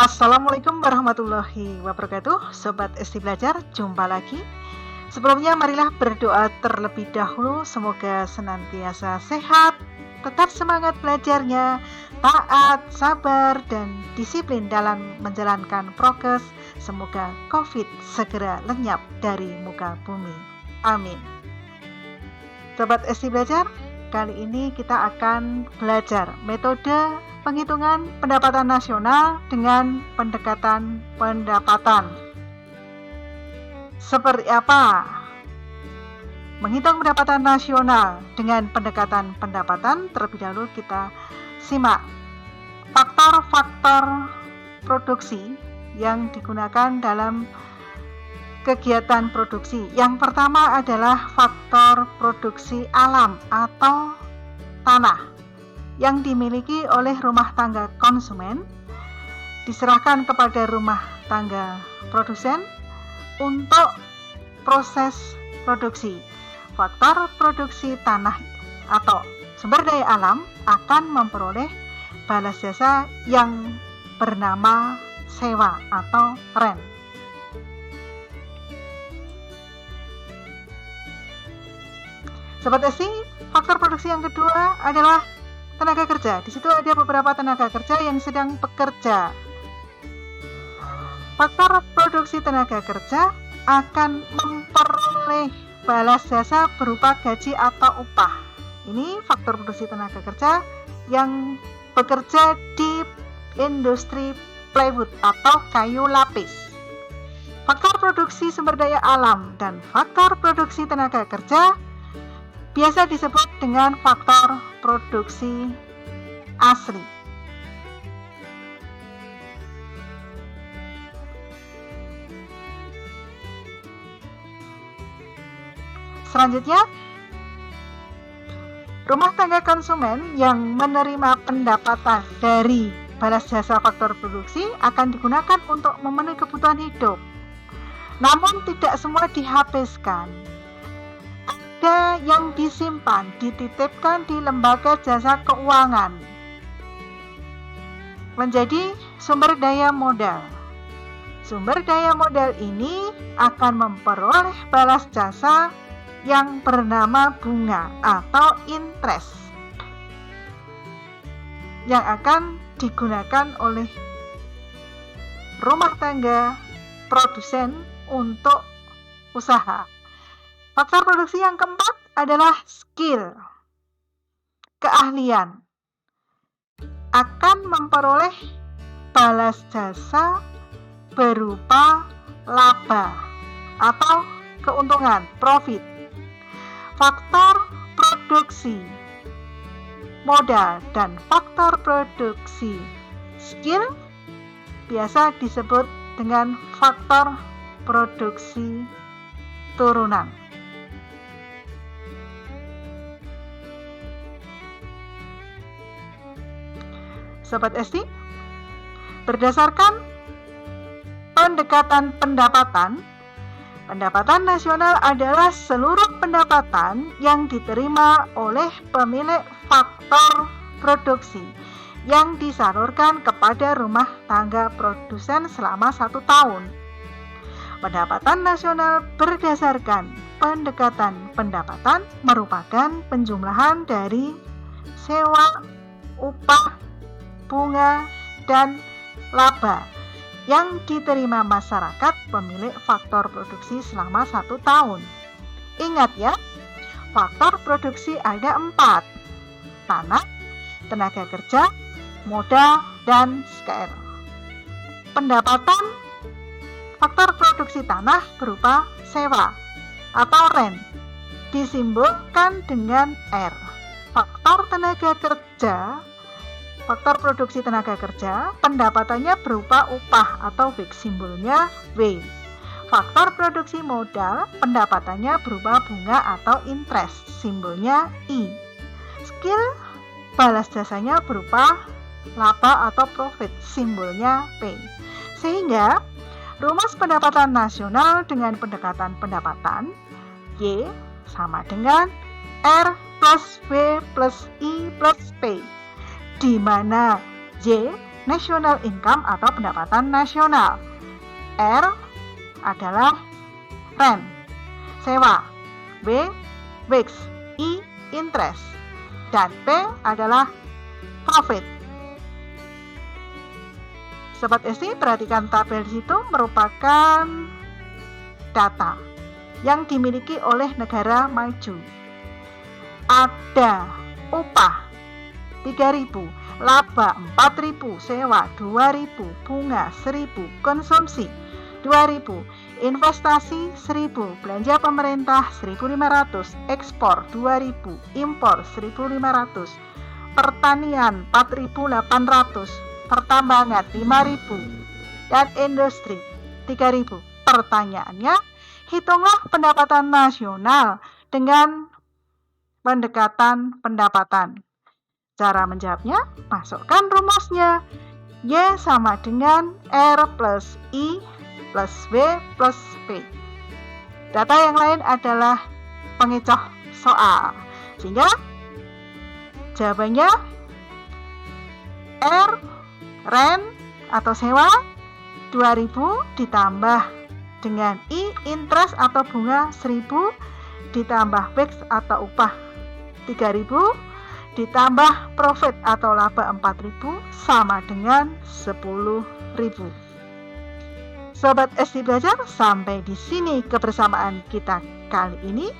Assalamualaikum warahmatullahi wabarakatuh. Sobat Esti Belajar, jumpa lagi. Sebelumnya marilah berdoa terlebih dahulu. Semoga senantiasa sehat, tetap semangat belajarnya, taat, sabar, dan disiplin dalam menjalankan prokes. Semoga COVID segera lenyap dari muka bumi. Amin. Sobat Esti Belajar, kali ini kita akan belajar metode penghitungan pendapatan nasional dengan pendekatan pendapatan. Seperti apa menghitung pendapatan nasional dengan pendekatan pendapatan? Terlebih dahulu kita simak faktor-faktor produksi yang digunakan dalam kegiatan produksi. Yang pertama adalah faktor produksi alam atau tanah yang dimiliki oleh rumah tangga konsumen, diserahkan kepada rumah tangga produsen untuk proses produksi. Faktor produksi tanah atau sumber daya alam akan memperoleh balas jasa yang bernama sewa atau rent. Sobat Esti, faktor produksi yang kedua adalah tenaga kerja. Di situ ada beberapa tenaga kerja yang sedang bekerja. Faktor produksi tenaga kerja akan memperoleh balas jasa berupa gaji atau upah. Ini faktor produksi tenaga kerja yang bekerja di industri plywood atau kayu lapis. Faktor produksi sumber daya alam dan faktor produksi tenaga kerja biasa disebut dengan faktor produksi asli. Selanjutnya, rumah tangga konsumen yang menerima pendapatan dari balas jasa faktor produksi akan digunakan untuk memenuhi kebutuhan hidup. Namun tidak semua dihabiskan. Ada yang disimpan, dititipkan di lembaga jasa keuangan menjadi sumber daya modal. Sumber daya modal ini akan memperoleh balas jasa yang bernama bunga atau interest yang akan digunakan oleh rumah tangga produsen untuk usaha. Faktor produksi yang keempat adalah skill, keahlian, akan memperoleh balas jasa berupa laba atau keuntungan, profit. Faktor produksi modal dan faktor produksi skill biasa disebut dengan faktor produksi turunan. Sobat Esti, berdasarkan pendekatan pendapatan, pendapatan nasional adalah seluruh pendapatan yang diterima oleh pemilik faktor produksi yang disalurkan kepada rumah tangga produsen selama 1 tahun. Pendapatan nasional berdasarkan pendekatan pendapatan merupakan penjumlahan dari sewa, upah, bunga, dan laba yang diterima masyarakat pemilik faktor produksi selama 1 tahun. Ingat ya, faktor produksi ada 4: tanah, tenaga kerja, modal, dan SKR. Pendapatan faktor produksi tanah berupa sewa atau rent, disimbolkan dengan R. Faktor tenaga kerja, faktor produksi tenaga kerja, pendapatannya berupa upah atau fix, simbolnya W. Faktor produksi modal, pendapatannya berupa bunga atau interest, simbolnya I. Skill, balas jasanya berupa laba atau profit, simbolnya P. Sehingga rumus pendapatan nasional dengan pendekatan pendapatan Y sama dengan R plus W plus I plus P, di mana Y national income atau pendapatan nasional. R adalah rent, sewa. W, wage. I, interest. Dan P adalah profit. Sobat SD, perhatikan tabel di situ merupakan data yang dimiliki oleh negara maju. Ada upah 3.000, laba 4.000, sewa 2.000, bunga 1.000, konsumsi 2.000, investasi 1.000, belanja pemerintah 1.500, ekspor 2.000, impor 1.500, pertanian 4.800, pertambangan 5.000, dan industri 3.000. Pertanyaannya, hitunglah pendapatan nasional dengan pendekatan pendapatan. Cara menjawabnya, masukkan rumusnya. Y sama dengan R plus I plus W plus P. Data yang lain adalah pengecoh soal. Sehingga jawabannya R, rent atau sewa 2.000 ditambah dengan I, interest atau bunga 1.000 ditambah wage atau upah 3.000 ditambah profit atau laba 4.000 sama dengan 10.000. Sobat SD Belajar, sampai di sini kebersamaan kita kali ini.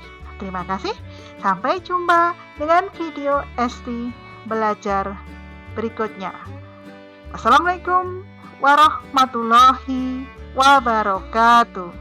Terima kasih. Sampai jumpa dengan video SD Belajar berikutnya. Assalamualaikum warahmatullahi wabarakatuh.